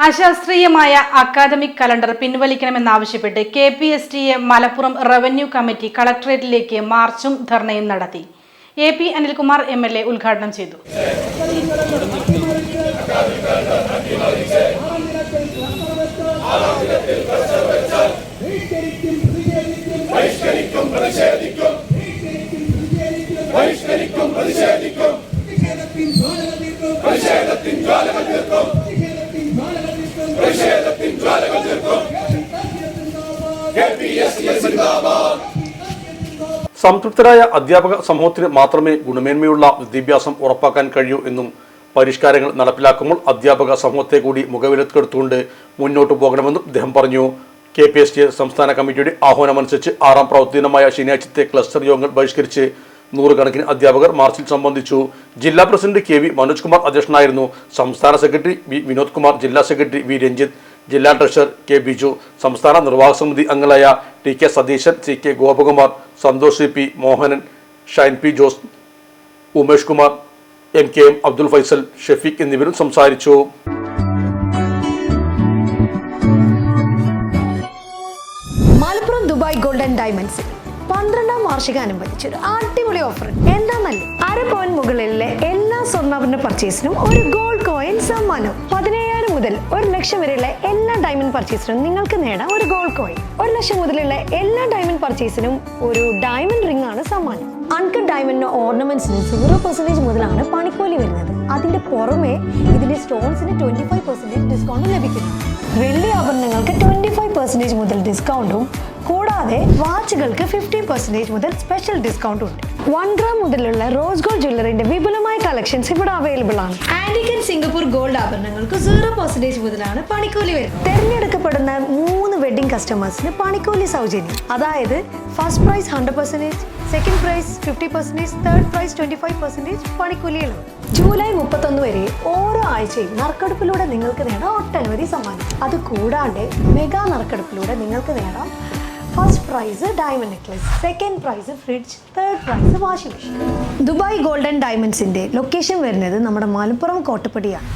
അശാസ്ത്രീയമായ academic calendar പിൻവലിക്കണമെന്നാവശ്യപ്പെട്ട് KPSTA Malappuram revenue committee കളക്ടറേറ്റിലേക്ക് മാർച്ചും ധർണയും നടത്തി. AP അനിൽകുമാർ MLA ഉദ്ഘാടനം ചെയ്തു. സംതൃപ്തരായ അധ്യാപക സമൂഹത്തിന് മാത്രമേ ഗുണമേന്മയുള്ള വിദ്യാഭ്യാസം ഉറപ്പാക്കാൻ കഴിയൂ എന്നും പരിഷ്കാരങ്ങൾ നടപ്പിലാക്കുമ്പോൾ അധ്യാപക സമൂഹത്തെ കൂടി മുഖവിലക്കെടുത്തുകൊണ്ട് മുന്നോട്ടു പോകണമെന്നും അദ്ദേഹം പറഞ്ഞു. KPSTA സംസ്ഥാന കമ്മിറ്റിയുടെ ആഹ്വാനമനുസരിച്ച് 6ാം പ്രവൃത്തി ദിനമായ ശനിയാഴ്ചത്തെ ക്ലസ്റ്റർ യോഗങ്ങൾ ബഹിഷ്കരിച്ച് നൂറുകണക്കിന് അധ്യാപകർ മാർച്ചിൽ സംബന്ധിച്ചു. ജില്ലാ പ്രസിഡന്റ് KV മനോജ് കുമാർ അധ്യക്ഷനായിരുന്നു. സംസ്ഥാന സെക്രട്ടറി V വിനോദ് കുമാർ, ജില്ലാ സെക്രട്ടറി V രഞ്ജിത്ത്, ജില്ലാ ട്രഷറർ K ബിജു, സംസ്ഥാന നിർവാഹക സമിതി അംഗങ്ങളായ TK Satheesan, CK Gopakumar, Santhosh CP Mohanan, Shine P Jose, Umesh Kumar, MKM Abdul Faisal, Shefeeq എന്നിവരും സംസാരിച്ചു. മലപ്പുറം ദുബായ് ഗോൾഡൻ ഡയമണ്ട്സ് 12ാം വാർഷികാനുബന്ധിച്ച് ഒരു അടിപൊളി ഓഫർ. എന്താന്നല്ലേ, 1/2 പവൻ മുകളിലെ എല്ലാ സ്വർണ്ണാഭരണ പർച്ചേസിനും ഒരു ഗോൾഡ് കോയിൻ സമ്മാനം. 17,000 മുതൽ 1 ലക്ഷം വരെയുള്ള എല്ലാ ഡയമണ്ട് പർച്ചേസിനും നിങ്ങൾക്ക് നേടാം ഒരു ഗോൾഡ് കോയിൻ. 1 ലക്ഷം മുതലുള്ള എല്ലാ ഡയമണ്ട് പർച്ചേസിനും ഒരു ഡയമണ്ട് റിംഗ് ആണ് സമ്മാനം. അൺകട്ട് ഡയമണ്ടിന് ഓർണമെന്റ്സിന് 0% മുതലാണ് പണിക്കൂലി വരുന്നത്. അതിന്റെ പുറമെ ഇതിന്റെ സ്റ്റോൺസിന് 25% ഡിസ്കൗണ്ട് ലഭിക്കുന്നു. വെള്ളി ആഭരണങ്ങൾക്ക് 25% മുതൽ ഡിസ്കൗണ്ടും കൂടാതെ വാച്ചുകൾക്ക് 50% മുതൽ സ്പെഷ്യൽ ഡിസ്കൗണ്ടും ഉണ്ട്. 1 ഗ്രാം മുതലുള്ള റോസ് ഗോൾഡ് ജ്വല്ലറിന്റെ വിപുലമായ കളക്ഷൻസ് ഇവിടെ അവൈലബിൾ ആണ്. ആന്റിക് ആൻഡ് സിംഗപ്പൂർ ഗോൾഡ് ആഭരണങ്ങൾക്ക് 0% മുതലാണ് പണിക്കൂലി വരുന്നത്. തിരഞ്ഞെടുക്കപ്പെടുന്ന 3 വെഡിംഗ് കസ്റ്റമേഴ്സിന് പണിക്കൂലി സൗജന്യം. അതായത് first prize 100%, second prize 50%, third prize 25% പണിക്കൂലിയിലാണ്. ജൂലൈ 31 വരെ ഓരോ ആഴ്ചയും നറുക്കെടുപ്പിലൂടെ നിങ്ങൾക്ക് നേടാം ഒട്ടനവധി സമ്മാനം. അത് കൂടാണ്ട് മെഗാ നറുക്കെടുപ്പിലൂടെ നിങ്ങൾക്ക് നേടാം first prize diamond necklace, second prize fridge, third prize washing machine. Dubai golden ഡയമണ്ട്സിന്റെ ലൊക്കേഷൻ വരുന്നത് നമ്മുടെ മലപ്പുറം കോട്ടപ്പടിയാണ്.